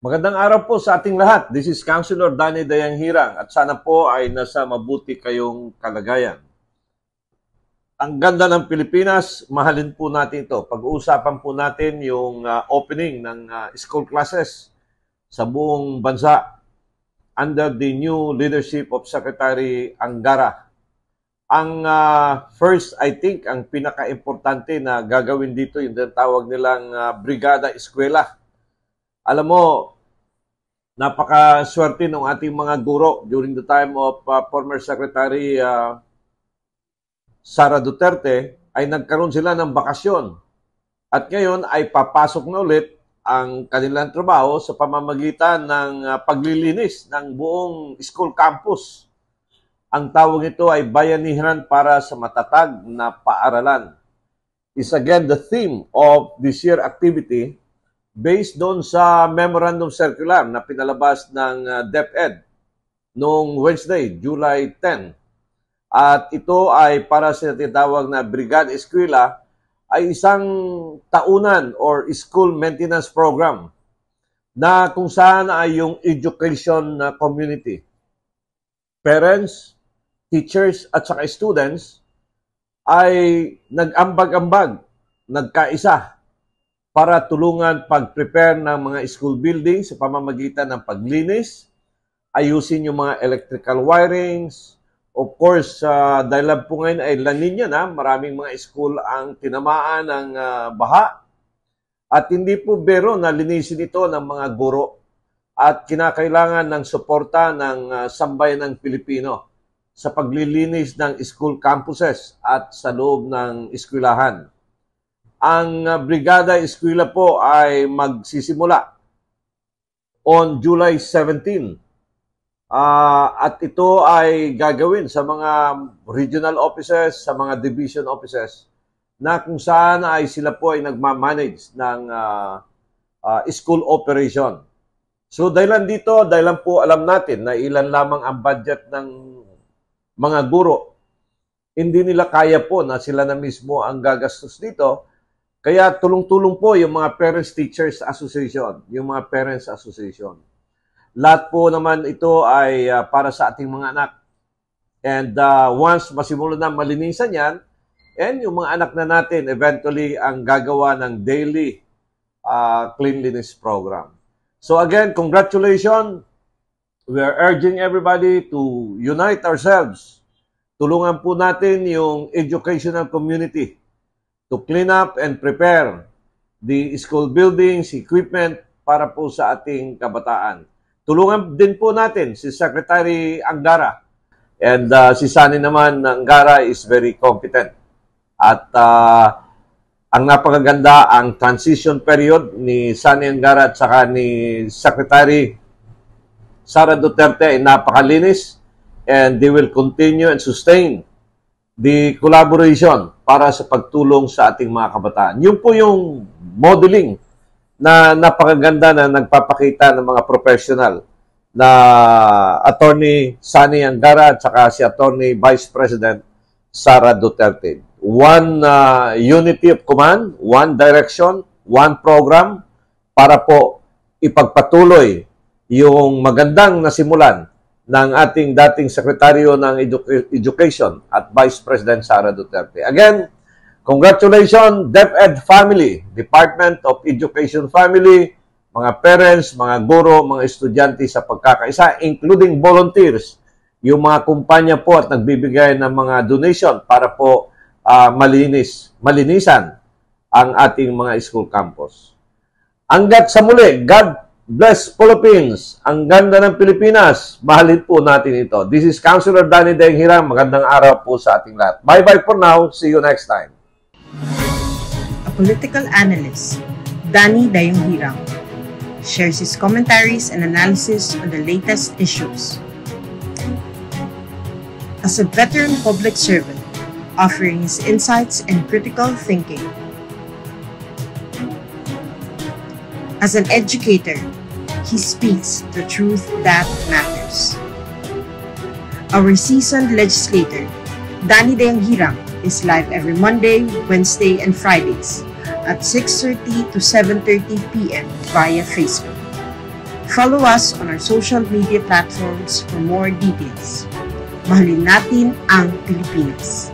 Magandang araw po sa ating lahat. This is Councilor Danny Dayanghirang at sana po ay nasa mabuti kayong kalagayan. Ang ganda ng Pilipinas, mahalin po natin ito. Pag-uusapan po natin yung opening ng school classes sa buong bansa under the new leadership of Secretary Angara. Ang first, I think, ang pinaka-importante na gagawin dito, yung tawag nilang Brigada Eskwela. Alam mo, napakaswerte ng ating mga guro during the time of former Secretary Sara Duterte ay nagkaroon sila ng bakasyon. At ngayon ay papasok na ulit ang kanilang trabaho sa pamamagitan ng paglilinis ng buong school campus. Ang tawag ito ay Bayanihan para sa Matatag na Paaralan. Is again the theme of this year activity based doon sa memorandum circular na pinalabas ng DepEd noong Wednesday, July 10. At ito ay para sa tinatawag na Brigada Eskwela ay isang taunan or school maintenance program na kung saan ay yung education community, parents, teachers at saka students ay nag-ambag-ambag, nagkaisa para tulungan pag-prepare ng mga school buildings sa pamamagitan ng paglinis, ayusin yung mga electrical wirings. Of course, dahil po ngayon ay La Nina na, maraming mga school ang tinamaan ng baha. At hindi po biro na linisin ito ng mga guro at kinakailangan ng suporta ng sambayan ng Pilipino sa paglilinis ng school campuses at sa loob ng eskwelahan. Ang Brigada Eskwela po ay magsisimula on July 17. At ito ay gagawin sa mga regional offices, sa mga division offices, na kung saan ay sila po ay nagmamanage ng school operation. So dahilan dito, dahilan po alam natin na ilan lamang ang budget ng mga guro. Hindi nila kaya po na sila na mismo ang gagastos dito. Kaya tulong-tulong po yung mga Parents Teachers Association, yung mga Parents Association. Lahat po naman ito ay para sa ating mga anak. And once masimulan na malinisan yan, and yung mga anak na natin eventually ang gagawa ng daily cleanliness program. So again, congratulations. We are urging everybody to unite ourselves. Tulungan po natin yung educational community to clean up and prepare the school buildings, equipment para po sa ating kabataan. Tulungan din po natin si Secretary Angara. And si Sani naman, Angara is very competent. At ang napakaganda, ang transition period ni Sani Angara at saka ni Secretary Sara Duterte ay napakalinis. And they will continue and sustain the collaboration para sa pagtulong sa ating mga kabataan. Yun po yung modeling na napakaganda na nagpapakita ng mga professional na Attorney Sani Angara at saka si Attorney Vice President Sara Duterte. One unity of command, one direction, one program para po ipagpatuloy yung magandang nasimulan ng ating dating Sekretaryo ng Education at Vice President Sara Duterte. Again, congratulations, DepEd family, Department of Education family, mga parents, mga guro, mga estudyante sa pagkakaisa, including volunteers, yung mga kumpanya po at nagbibigay ng mga donation para po malinisan ang ating mga school campus. Hanggat sa muli, God bless Philippines. Ang ganda ng Pilipinas. Mahalin po natin ito. This is Councilor Danny Dayanghirang. Magandang araw po sa ating lahat. Bye-bye for now. See you next time. A political analyst, Danny Dayanghirang, shares his commentaries and analysis on the latest issues. As a veteran public servant, offering his insights and critical thinking. As an educator, he speaks the truth that matters. Our seasoned legislator, Danny Dayanghirang, is live every Monday, Wednesday, and Fridays at 6:30 to 7:30 p.m. via Facebook. Follow us on our social media platforms for more details. Mahalin natin ang Pilipinas.